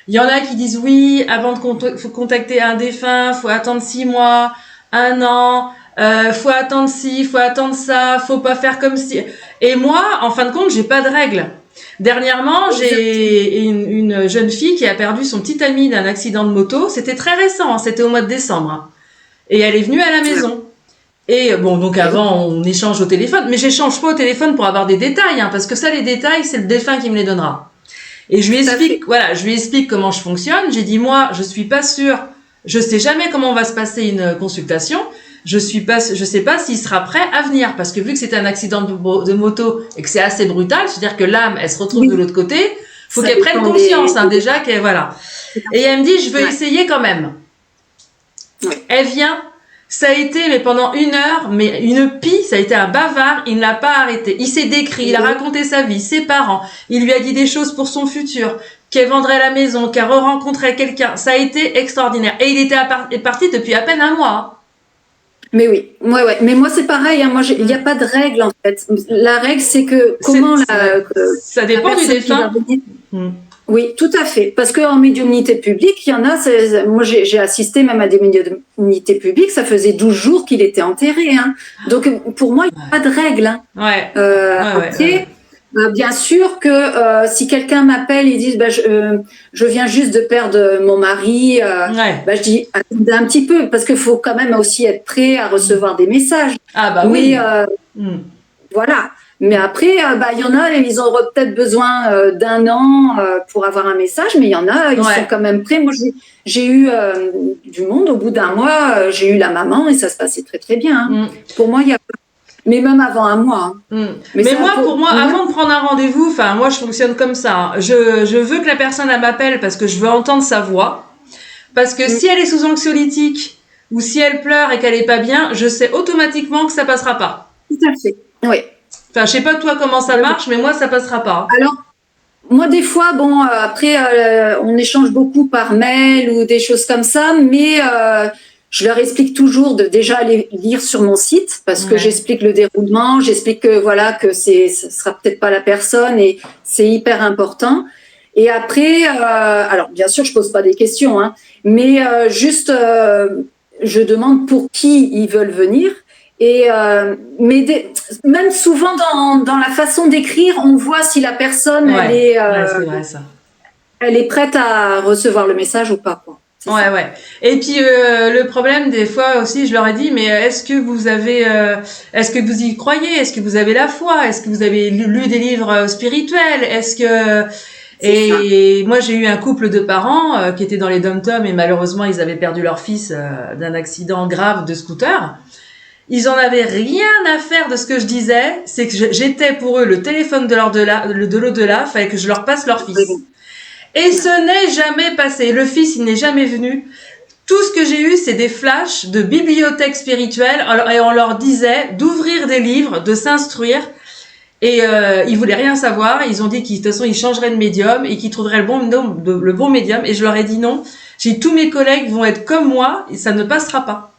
Il y en a qui disent oui, avant de contacter un défunt, faut attendre 6 mois, 1 an. Faut attendre ci, faut attendre ça, faut pas faire comme si. Et moi, en fin de compte, j'ai pas de règles. Dernièrement, j'ai une jeune fille qui a perdu son petit ami d'un accident de moto. C'était très récent, hein, c'était au mois de décembre. Hein. Et elle est venue à la maison. Et bon, donc avant, on échange au téléphone, mais j'échange pas au téléphone pour avoir des détails, hein, parce que ça, les détails, c'est le défunt qui me les donnera. Et je lui explique comment je fonctionne. J'ai dit, moi, je suis pas sûre, je sais jamais comment va se passer une consultation. Je sais pas s'il sera prêt à venir, parce que vu que c'est un accident de moto et que c'est assez brutal, c'est-à-dire que l'âme, elle se retrouve de l'autre côté, faut qu'elle prenne conscience, hein, déjà, voilà. Et elle me dit, je veux essayer quand même. Elle vient, ça a été, mais pendant 1 heure, mais une pie, ça a été un bavard, il ne l'a pas arrêté. Il s'est décrit, il a raconté sa vie, ses parents, il lui a dit des choses pour son futur, qu'elle vendrait la maison, qu'elle re-rencontrait quelqu'un. Ça a été extraordinaire. Et il est parti depuis à peine 1 mois. Mais oui, ouais. Mais moi c'est pareil. Hein. Moi, il n'y a pas de règle en fait. La règle, c'est que ça dépend du défunt. Oui, tout à fait. Parce qu'en médiumnité publique, il y en a. Moi, j'ai assisté même à des médiumnités publiques. Ça faisait 12 jours qu'il était enterré. Hein. Donc pour moi, il n'y a pas de règle. Hein. Après, bien sûr que si quelqu'un m'appelle et dit je viens juste de perdre mon mari, je dis attendez un petit peu parce qu'il faut quand même aussi être prêt à recevoir des messages. Ah bah oui. Voilà. Mais après, il y en a, ils auront peut-être besoin d'1 an pour avoir un message, mais il y en a, ils sont quand même prêts. Moi, j'ai eu du monde au bout d'1 mois. J'ai eu la maman et ça se passait très très bien. Hein. Pour moi, il y a mais même avant 1 mois. Hein. Mais pour moi, avant de prendre un rendez-vous, enfin, moi, je fonctionne comme ça. Hein. Je veux que la personne elle m'appelle parce que je veux entendre sa voix. Parce que si elle est sous anxiolytique ou si elle pleure et qu'elle est pas bien, je sais automatiquement que ça passera pas. Tout à fait. Oui. Enfin, je sais pas toi comment ça marche, mais moi, ça passera pas. Alors, moi, des fois, après, on échange beaucoup par mail ou des choses comme ça, mais je leur explique toujours de déjà aller lire sur mon site parce que j'explique le déroulement, j'explique que ce sera peut-être pas la personne et c'est hyper important. Et après, alors bien sûr, je pose pas des questions, hein, mais juste je demande pour qui ils veulent venir. Et même souvent dans la façon d'écrire, on voit si la personne c'est vrai, ça. Elle est prête à recevoir le message ou pas, quoi. Ouais. Et puis le problème des fois aussi, je leur ai dit, mais est-ce que vous y croyez? Est-ce que vous avez la foi? Est-ce que vous avez lu des livres spirituels? Et moi j'ai eu un couple de parents qui étaient dans les dom-toms et malheureusement ils avaient perdu leur fils d'un accident grave de scooter. ils en avaient rien à faire de ce que je disais. C'est que j'étais pour eux le téléphone de l'au-delà. Fallait que je leur passe leur fils. Et ce n'est jamais passé. Le fils, il n'est jamais venu. Tout ce que j'ai eu, c'est des flashs de bibliothèque spirituelle et on leur disait d'ouvrir des livres, de s'instruire. Et ils voulaient rien savoir. Ils ont dit de toute façon, ils changeraient de médium et qu'ils trouveraient le bon médium. Et je leur ai dit non. J'ai dit, tous mes collègues vont être comme moi et ça ne passera pas.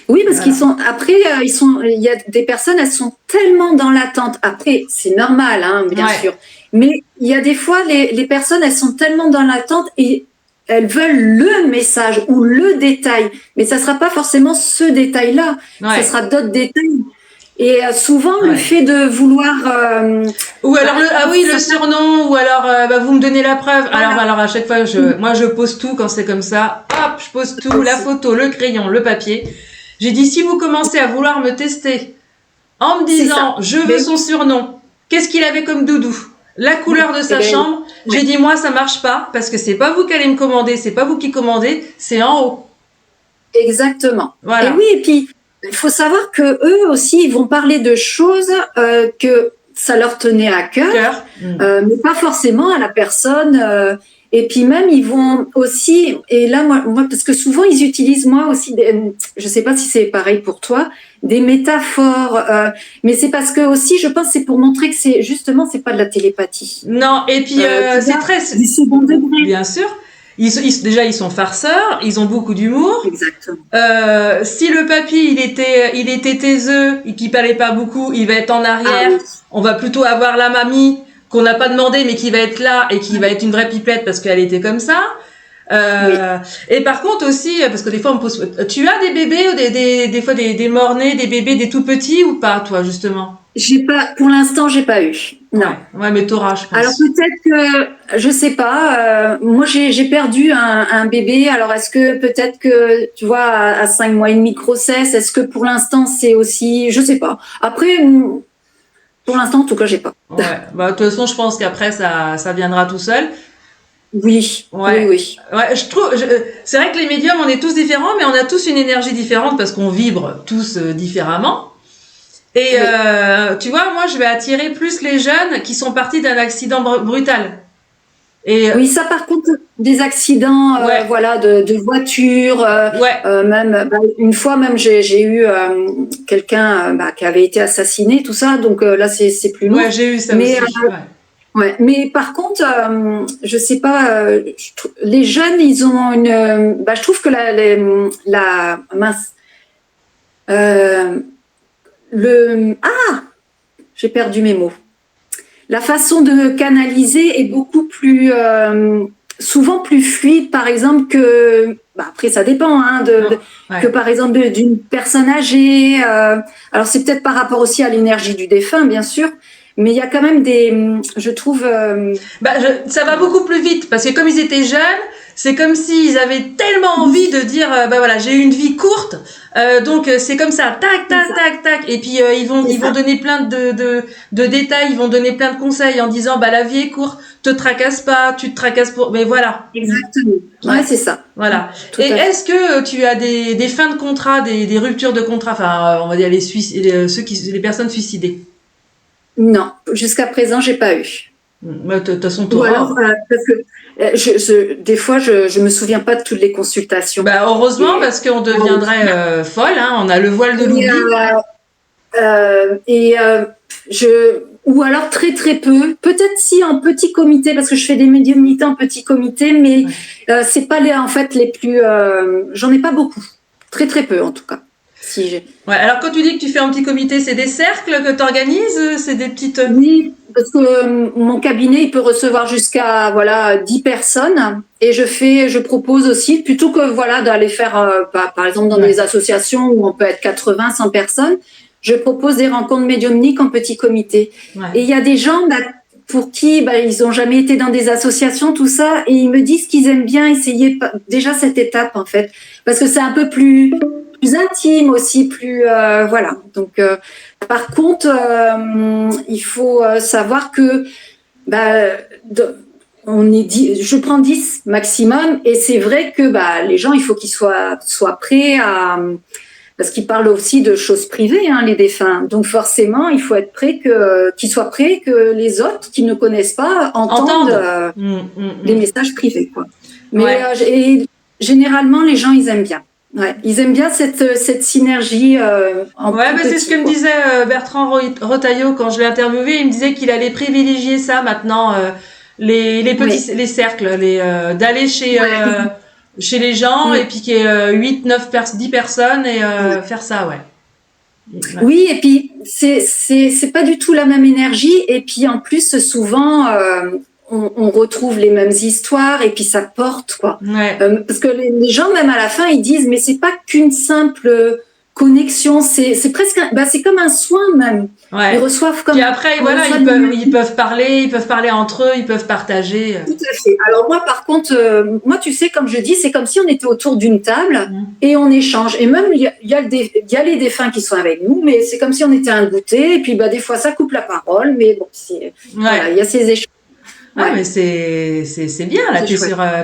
Oui, parce qu'ils sont. Après, il y a des personnes, elles sont tellement dans l'attente. Après, c'est normal, hein, bien sûr. Mais il y a des fois, les personnes, elles sont tellement dans l'attente et elles veulent le message ou le détail. Mais ça sera pas forcément ce détail-là. Ça sera d'autres détails. Et souvent, le fait de vouloir... ou alors, le surnom, ou alors, vous me donnez la preuve. Voilà. Alors, à chaque fois, moi, je pose tout quand c'est comme ça. Hop, je pose tout, la photo, le crayon, le papier. J'ai dit, si vous commencez à vouloir me tester en me disant, je veux son surnom, qu'est-ce qu'il avait comme doudou, la couleur de sa chambre, j'ai dit, moi, ça marche pas, parce que c'est pas vous qui allez me commander, c'est pas vous qui commandez, c'est en haut. Exactement. Voilà. Et oui, et puis, il faut savoir que eux aussi, ils vont parler de choses que ça leur tenait à cœur, mais pas forcément à la personne. Et puis même, ils vont aussi, et là, moi, parce que souvent, ils utilisent, moi aussi, je sais pas si c'est pareil pour toi, des métaphores, mais c'est parce que aussi, je pense, c'est pour montrer que c'est pas de la télépathie. Non, et puis c'est très... Du second degré. Bien sûr. Déjà, ils sont farceurs, ils ont beaucoup d'humour. Exactement. Si le papy, il était taiseux et qu'il parlait pas beaucoup, il va être en arrière. On va plutôt avoir la mamie qu'on n'a pas demandé, mais qui va être là et qui va être une vraie pipelette parce qu'elle était comme ça. Et par contre aussi, parce que des fois on me pose, tu as des bébés ou des fois des morts-nés, des bébés, des tout petits ou pas, toi, justement? Pour l'instant, j'ai pas eu. Non. Ouais, mais t'auras, je pense. Alors peut-être que, je sais pas, moi j'ai perdu un bébé, alors est-ce que peut-être que, tu vois, à 5 mois et demi de grossesse, est-ce que pour l'instant c'est aussi, je sais pas. Après, pour l'instant en tout cas, j'ai pas. Ouais, de toute façon, je pense qu'après ça viendra tout seul. Oui. Ouais, c'est vrai que les médiums, on est tous différents, mais on a tous une énergie différente parce qu'on vibre tous différemment. Et tu vois, moi, je vais attirer plus les jeunes qui sont partis d'un accident brutal. Et oui, ça par contre, des accidents, voilà, de voiture, même une fois même j'ai eu quelqu'un qui avait été assassiné, tout ça, donc là c'est plus lourd. Ouais, j'ai eu ça aussi. Mais par contre, je sais pas, les jeunes, ils ont une, je trouve que j'ai perdu mes mots. La façon de canaliser est beaucoup plus, souvent plus fluide, par exemple, que, après ça dépend, hein, que par exemple d'une personne âgée. Alors c'est peut-être par rapport aussi à l'énergie du défunt, bien sûr. Mais il y a quand même je trouve... ça va beaucoup plus vite, parce que comme ils étaient jeunes, c'est comme s'ils avaient tellement envie de dire, voilà, j'ai eu une vie courte, donc c'est comme ça, tac, tac, tac, tac, et puis ils vont donner plein de détails, ils vont donner plein de conseils en disant, la vie est courte, te tracasse pas, tu te tracasses mais voilà. Exactement. Ouais, c'est ça. Voilà. Et est-ce que tu as des fins de contrat, des ruptures de contrat, enfin, on va dire les personnes suicidées? Non, jusqu'à présent, j'ai pas eu. De toute façon, ou alors, parce que des fois, je me souviens pas de toutes les consultations. Heureusement, parce qu'on deviendrait folle, hein, on a le voile de l'oubli. Ou alors très très peu, peut-être si en petit comité, parce que je fais des médiumnités en petit comité, mais c'est pas en fait les plus, j'en ai pas beaucoup, très très peu en tout cas. Alors quand tu dis que tu fais un petit comité, c'est des cercles que tu organises, c'est des petites... Oui, parce que mon cabinet, il peut recevoir jusqu'à 10 personnes et je propose aussi, plutôt que d'aller faire, par exemple dans des associations où on peut être 80, 100 personnes, je propose des rencontres médiumniques en petit comité. Et il y a des gens pour qui ils n'ont jamais été dans des associations, tout ça, et ils me disent qu'ils aiment bien essayer déjà cette étape en fait, parce que c'est un peu plus intime aussi, plus voilà. Donc par contre, il faut savoir que je prends 10 maximum, et c'est vrai que les gens, il faut qu'ils soient prêts parce qu'ils parlent aussi de choses privées, hein, les défunts. Donc forcément, il faut être prêt qu'ils soient prêts que les autres qui ne connaissent pas entendent les messages privés, quoi. Mais et généralement, les gens, ils aiment bien. Ouais, ils aiment bien cette synergie. C'est ce que me disait Bertrand Retailleau quand je l'ai interviewé. Il me disait qu'il allait privilégier ça maintenant, les petits les cercles, d'aller chez les gens et puis qu'il y ait 8, 9, 10 personnes et faire ça, Oui, et puis c'est pas du tout la même énergie. Et puis en plus, souvent, on retrouve les mêmes histoires et puis ça porte, quoi. Parce que les gens, même à la fin, ils disent, mais c'est pas qu'une simple connexion, c'est presque, c'est comme un soin même. Ils reçoivent comme. Puis après, ils peuvent parler entre eux, ils peuvent partager. Tout à fait. Alors moi, par contre, tu sais, comme je dis, c'est comme si on était autour d'une table et on échange. Et même il y a les défunts qui sont avec nous, mais c'est comme si on était un goûter. Et puis des fois, ça coupe la parole, mais bon, voilà, il y a ces échanges. Ouais, mais c'est bien, là,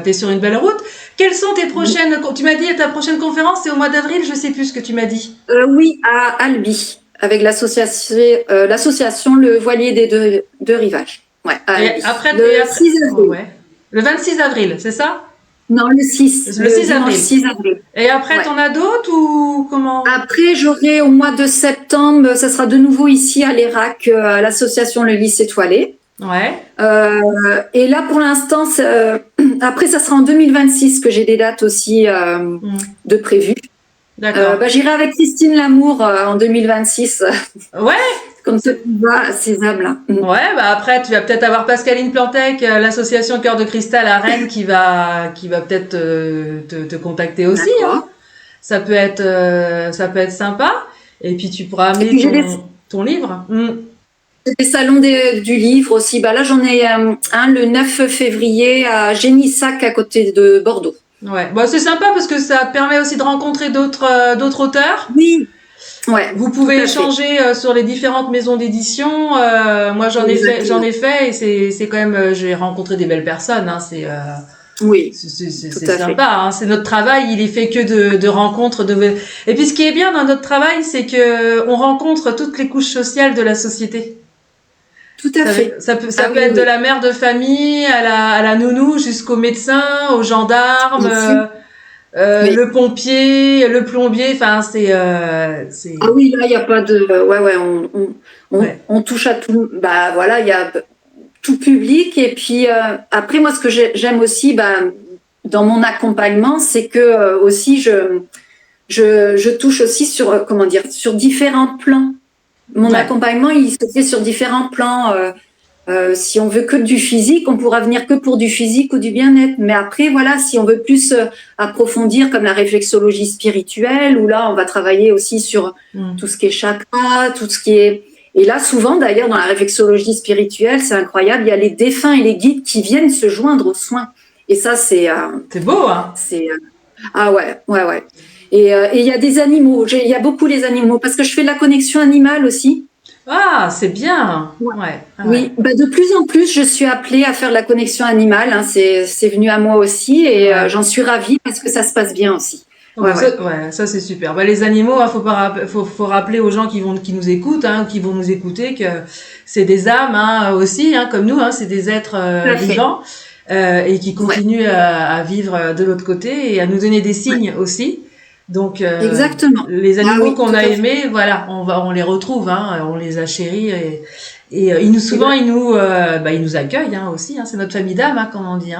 t'es sur une belle route. Quelles sont tes prochaines, tu m'as dit, ta prochaine conférence, c'est au mois d'avril, je sais plus ce que tu m'as dit. Oui, à Albi, avec l'association Le Voilier des deux rivages. Ouais, à Albi. Le 6 avril. Le 26 avril, c'est ça? Non, le 6. Le 6 avril. 6 avril. Et après, t'en as d'autres ou comment? Après, j'aurai au mois de septembre, ça sera de nouveau ici à l'Erac, à l'association Le Lys Étoilé. Et là, pour l'instant, après, ça sera en 2026 que j'ai des dates aussi de prévues. D'accord. J'irai avec Christine Lamour en 2026. Comme ça, ces âmes-là. Après, tu vas peut-être avoir Pascaline Plantec, l'association Cœur de Cristal à Rennes, qui va peut-être te contacter aussi. Hein. Ça peut être sympa. Et puis, tu pourras amener ton livre. Des salons du livre aussi. Là, j'en ai un le 9 février à Génissac, à côté de Bordeaux. C'est sympa parce que ça permet aussi de rencontrer d'autres auteurs. Oui. Vous pouvez échanger sur les différentes maisons d'édition. Moi, j'en ai fait et c'est quand même, j'ai rencontré des belles personnes. Hein, c'est sympa. Hein, c'est notre travail. Il est fait que de rencontres. Et puis, ce qui est bien dans notre travail, c'est que on rencontre toutes les couches sociales de la société. Tout à fait. Ça peut être de la mère de famille à la nounou jusqu'au médecin, au gendarme, le pompier, le plombier. Enfin, c'est. Ah oui, là, il n'y a pas de. On touche à tout. Voilà, il y a tout public. Et puis après, moi, ce que j'aime aussi, dans mon accompagnement, c'est que aussi je touche aussi sur sur différents plans. Mon accompagnement, il se fait sur différents plans. Si on veut que du physique, on pourra venir que pour du physique ou du bien-être. Mais après, voilà, si on veut plus approfondir, comme la réflexologie spirituelle, où là, on va travailler aussi sur tout ce qui est chakra, tout ce qui est... Et là, souvent, d'ailleurs, dans la réflexologie spirituelle, c'est incroyable, il y a les défunts et les guides qui viennent se joindre aux soins. Et ça, c'est... c'est beau, hein? Ouais. Et il y a des animaux, il y a beaucoup les animaux, parce que je fais de la connexion animale aussi. Ah, c'est bien. Oui, de plus en plus, je suis appelée à faire de la connexion animale. Hein, c'est venu à moi aussi et j'en suis ravie parce que ça se passe bien aussi. Ça c'est super. Les animaux, faut rappeler aux gens qui nous écoutent, hein, qui vont nous écouter, que c'est des âmes aussi, comme nous, c'est des êtres vivants et qui continuent à vivre de l'autre côté et à nous donner des signes aussi. Donc, exactement. Les animaux qu'on a aimés, on les retrouve, on les a chéris et ils nous accueillent aussi. C'est notre famille d'âme, comme on dit.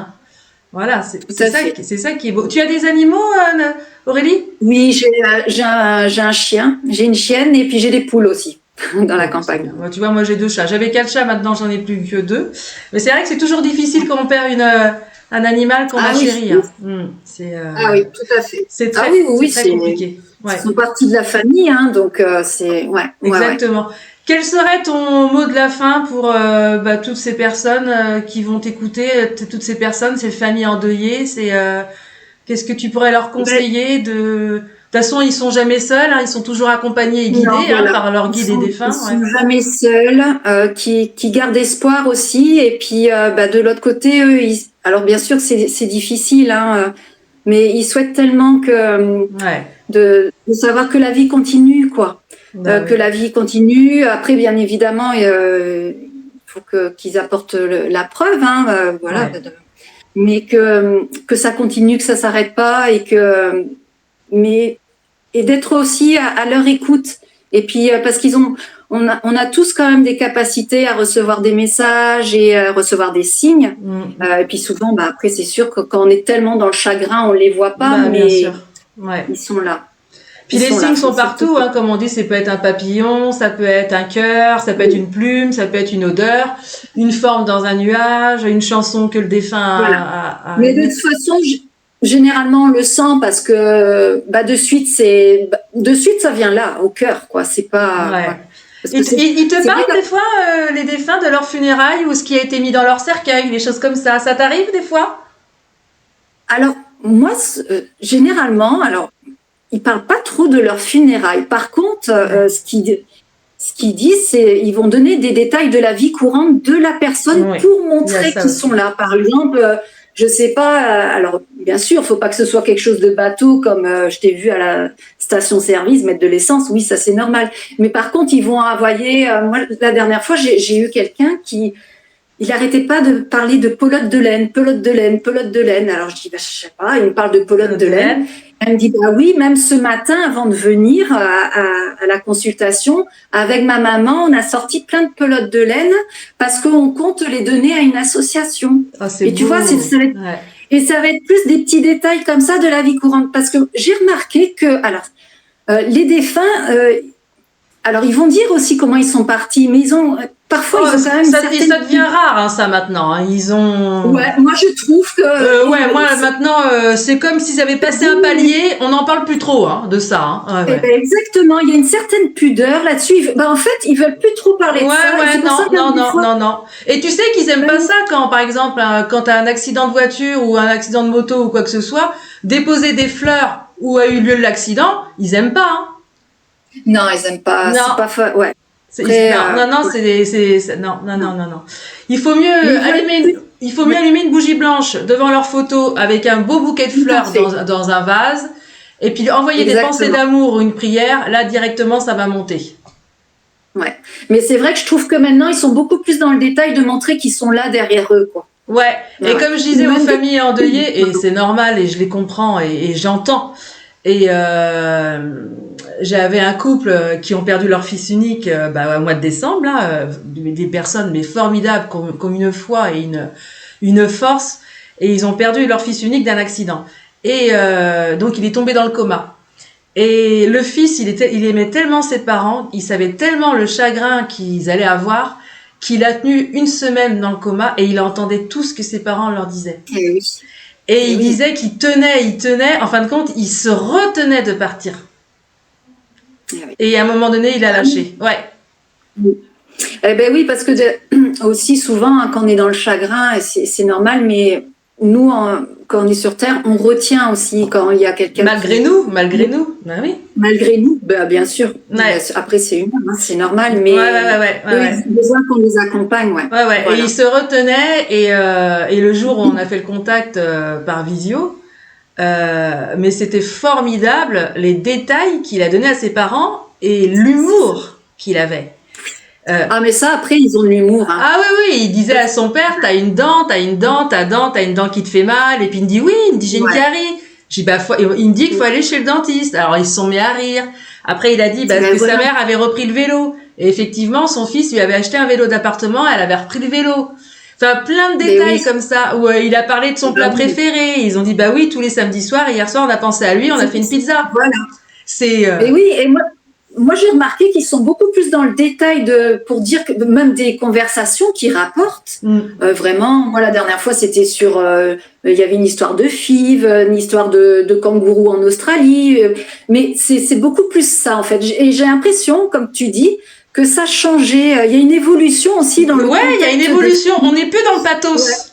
Voilà, c'est ça qui est beau. Tu as des animaux, Aurélie? Oui, j'ai un chien, j'ai une chienne et puis j'ai des poules aussi dans la campagne. Tu vois, moi j'ai 2 chats. J'avais 4 chats, maintenant j'en ai plus que 2. Mais c'est vrai que c'est toujours difficile quand on perd un animal qu'on a chéri. Oui, tout à fait. C'est très, très compliqué. Ils sont partie de la famille, donc c'est... Exactement. Quel serait ton mot de la fin pour toutes ces personnes qui vont t'écouter, toutes ces personnes, ces familles endeuillées, qu'est-ce que tu pourrais leur conseiller de toute façon, ils sont jamais seuls, ils sont toujours accompagnés et guidés par leur guide et défunts. Ils sont jamais seuls, qui gardent espoir aussi. Et puis, de l'autre côté, eux, alors bien sûr, c'est difficile, mais ils souhaitent tellement de savoir que la vie continue, quoi. Que la vie continue. Après, bien évidemment, il faut qu'ils apportent la preuve, hein, voilà. Ouais. Mais que ça continue, que ça s'arrête pas, et d'être aussi à leur écoute. Et puis parce on a tous quand même des capacités à recevoir des messages et à recevoir des signes. Et puis souvent, après, c'est sûr que quand on est tellement dans le chagrin, on les voit pas, mais ils sont là. Puis les signes sont partout, hein, comme on dit, ça peut être un papillon, ça peut être un cœur, ça peut être une plume, ça peut être une odeur, une forme dans un nuage, une chanson que le défunt a. Mais de toute façon, généralement on le sent parce que de suite ça vient là, au cœur, quoi. C'est pas. Ils te parlent des fois, les défunts, de leurs funérailles ou ce qui a été mis dans leur cercueil, des choses comme ça. Ça t'arrive des fois? Alors moi, généralement, ils parlent pas trop de leurs funérailles. Par contre, ce qu'ils disent, c'est ils vont donner des détails de la vie courante de la personne pour montrer qu'ils sont là. Par exemple, je sais pas. Alors, bien sûr, faut pas que ce soit quelque chose de bateau comme je t'ai vu à la station-service mettre de l'essence. Oui, ça c'est normal. Mais par contre, ils vont envoyer. Moi, la dernière fois, j'ai eu quelqu'un qui il arrêtait pas de parler de pelote de laine, pelote de laine, pelote de laine. Alors je dis je sais pas. Il me parle de pelote de laine. Elle me dit oui, même ce matin, avant de venir à la consultation, avec ma maman, on a sorti plein de pelotes de laine parce qu'on compte les donner à une association. Et beau. Tu vois, et ça va être plus des petits détails comme ça de la vie courante. Parce que j'ai remarqué que, les défunts, ils vont dire aussi comment ils sont partis, mais ils ont parfois ils ont quand même ça devient rare, hein, ça maintenant. Hein. Ils ont. Ouais, moi je trouve que. Moi maintenant c'est comme s'ils avaient passé un palier. On n'en parle plus trop, hein, de ça. Hein. Exactement. Il y a une certaine pudeur là-dessus. En fait, ils veulent plus trop parler de ça. Non. Et tu sais qu'ils aiment pas ça quand, par exemple, quand t'as un accident de voiture ou un accident de moto ou quoi que ce soit, déposer des fleurs où a eu lieu l'accident, ils aiment pas. Hein. Non, ils aiment pas. Non. C'est pas ouais. Non. Il faut mieux allumer une bougie blanche devant leur photo avec un beau bouquet de fleurs dans un vase et puis envoyer des pensées d'amour ou une prière. Là, directement, ça va monter. Ouais. Mais c'est vrai que je trouve que maintenant, ils sont beaucoup plus dans le détail de montrer qu'ils sont là derrière eux, quoi. Ouais. Et comme je disais aux familles endeuillées, et c'est normal et je les comprends et j'entends. Et j'avais un couple qui ont perdu leur fils unique au mois de décembre, là, des personnes mais formidables, comme une foi et une force, et ils ont perdu leur fils unique d'un accident. Et donc il est tombé dans le coma. Et le fils, il aimait tellement ses parents, il savait tellement le chagrin qu'ils allaient avoir, qu'il a tenu une semaine dans le coma et il entendait tout ce que ses parents leur disaient. Et il disait qu'il tenait, en fin de compte, il se retenait de partir. Et à un moment donné, il a lâché. Ouais. Oui, parce que aussi souvent, quand on est dans le chagrin, c'est normal, mais nous, quand on est sur Terre, on retient aussi quand il y a quelqu'un. Malgré nous. Ben oui. Malgré nous, bien sûr. Ouais. Après, c'est humain, hein, c'est normal, mais ils ont besoin qu'on les accompagne. Ouais. Voilà. Et il se retenait, et le jour où on a fait le contact par visio, mais c'était formidable les détails qu'il a donnés à ses parents et l'humour qu'il avait. Mais ça, après, ils ont de l'humour. Hein. Ah oui, il disait à son père, t'as une dent qui te fait mal. Et puis il me dit, j'ai une carie. J'ai dit, il me dit qu'il faut aller chez le dentiste. Alors ils se sont mis à rire. Après, il a dit que sa mère avait repris le vélo. Et effectivement, son fils lui avait acheté un vélo d'appartement, elle avait repris le vélo. Enfin, plein de détails comme ça, où il a parlé de son plat préféré. Ils ont dit, tous les samedis soirs, hier soir, on a pensé à lui, on a fait une pizza. Voilà. Et oui, et moi, j'ai remarqué qu'ils sont beaucoup plus dans le détail pour dire que même des conversations qui rapportent. Vraiment, moi, la dernière fois, c'était sur, il y avait une histoire de fives, une histoire de kangourous en Australie. Mais c'est beaucoup plus ça, en fait. Et j'ai l'impression, comme tu dis, que ça a changé. Il y a une évolution aussi dans le. Ouais, il y a une évolution. On n'est plus dans le pathos.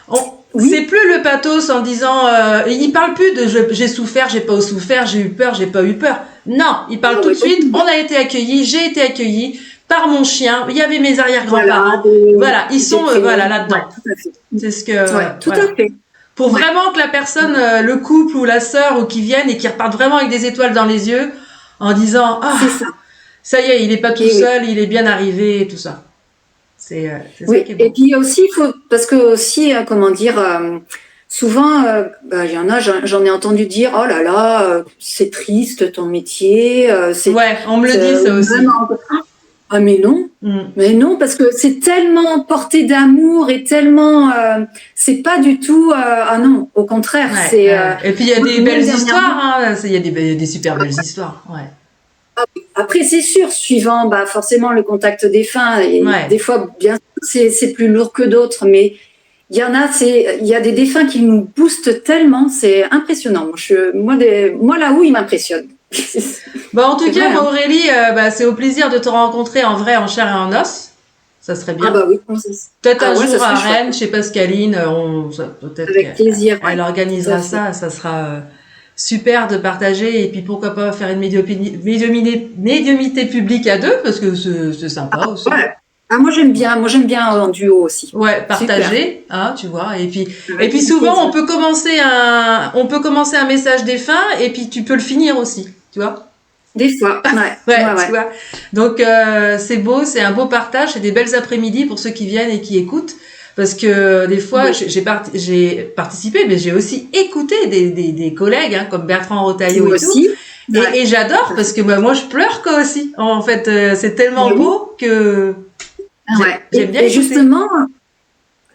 Ouais. C'est plus le pathos en disant, il parle plus de j'ai souffert, j'ai pas souffert, j'ai eu peur, j'ai pas eu peur. Non, il parle tout de suite. On a été accueillis, j'ai été accueilli par mon chien. Il y avait mes arrière-grands-parents. Voilà, ils sont là-dedans. Ouais, c'est ce que. Tout à fait. pour vraiment que la personne, le couple ou la sœur ou qui viennent et qui repartent vraiment avec des étoiles dans les yeux en disant ah ça y est, il est pas tout seul, il est bien arrivé et tout ça. C'est ça qui est beau. Et puis aussi il faut parce que aussi comment dire souvent il y en a j'en ai entendu dire oh là là c'est triste ton métier ouais, on me le dit ça aussi. Vraiment, ah mais non parce que c'est tellement porté d'amour et tellement c'est pas du tout ah non au contraire c'est et puis il y a des belles histoires hein, il y a des super belles histoires ouais. Après c'est sûr suivant forcément le contact défunt et des fois bien c'est plus lourd que d'autres mais il y a des défunts qui nous boostent tellement c'est impressionnant moi là où ils m'impressionnent. En tout cas, Aurélie, c'est au plaisir de te rencontrer en vrai, en chair et en os. Ça serait bien. Ah oui. Peut-être un jour à Rennes, chez Pascaline, peut-être avec plaisir. Elle organisera ça. Ça sera super de partager. Et puis pourquoi pas faire une médiumnité publique à deux, parce que c'est sympa aussi. Ouais. Ah, moi j'aime bien en duo aussi. Ouais, partager, hein, tu vois. Et puis souvent on peut commencer un message défunt et puis tu peux le finir aussi, tu vois. Des fois, ouais. Tu vois. Donc c'est beau, c'est un beau partage, c'est des belles après-midi pour ceux qui viennent et qui écoutent. Parce que des fois, j'ai participé, mais j'ai aussi écouté des collègues hein, comme Bertrand Rotaillot et tout. Et j'adore parce que moi je pleure quoi aussi. En fait, c'est tellement beau que j'aime bien. Et justement,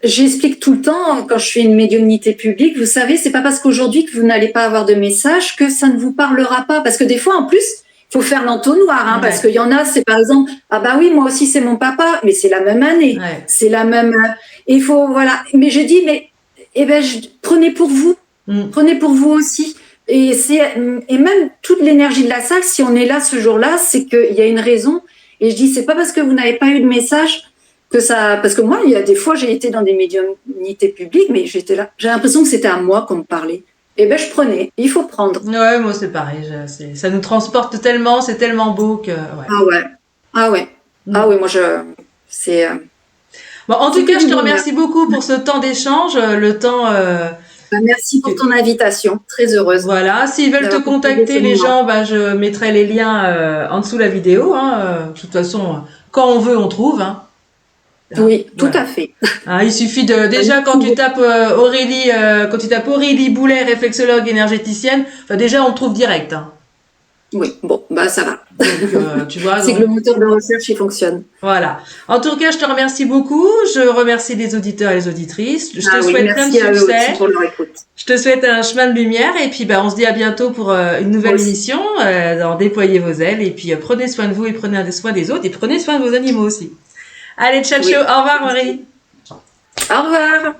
j'explique tout le temps quand je fais une médiumnité publique. Vous savez, c'est pas parce qu'aujourd'hui que vous n'allez pas avoir de message que ça ne vous parlera pas. Parce que des fois, en plus, il faut faire l'entonnoir, hein, parce qu'il y en a, c'est par exemple, ah bah oui, moi aussi c'est mon papa, mais c'est la même année, c'est la même. Il faut voilà. Mais je dis, prenez pour vous, prenez pour vous aussi. Et même toute l'énergie de la salle, si on est là ce jour-là, c'est qu'il y a une raison. Et je dis, c'est pas parce que vous n'avez pas eu de message que ça, parce que moi, il y a des fois, j'ai été dans des médiumnités publiques, mais j'étais là, j'ai l'impression que c'était à moi qu'on me parlait. Je prenais. Il faut prendre. Ouais, moi c'est pareil. Ça nous transporte tellement, c'est tellement beau que. Ouais. Ah ouais. Moi c'est. En tout cas, je te remercie beaucoup pour ce temps d'échange, le temps. Merci pour ton invitation. Très heureuse. Voilà. S'ils veulent te contacter, les gens, je mettrai les liens en dessous de la vidéo. Hein. De toute façon, quand on veut, on trouve. Hein. Oui, tout à fait. Il suffit déjà quand tu tapes Aurélie Boulet, réflexologue énergéticienne, déjà on te trouve direct. Hein. Oui, ça va. Donc, tu vois. C'est que le moteur de recherche il fonctionne. Voilà. En tout cas, je te remercie beaucoup. Je remercie les auditeurs et les auditrices. Je te souhaite plein de succès. Pour leur écoute. Je te souhaite un chemin de lumière et puis on se dit à bientôt pour une nouvelle émission dans Déployez vos ailes et puis prenez soin de vous et prenez soin des autres et prenez soin de vos animaux aussi. Allez, ciao, au revoir Aurélie. Au revoir.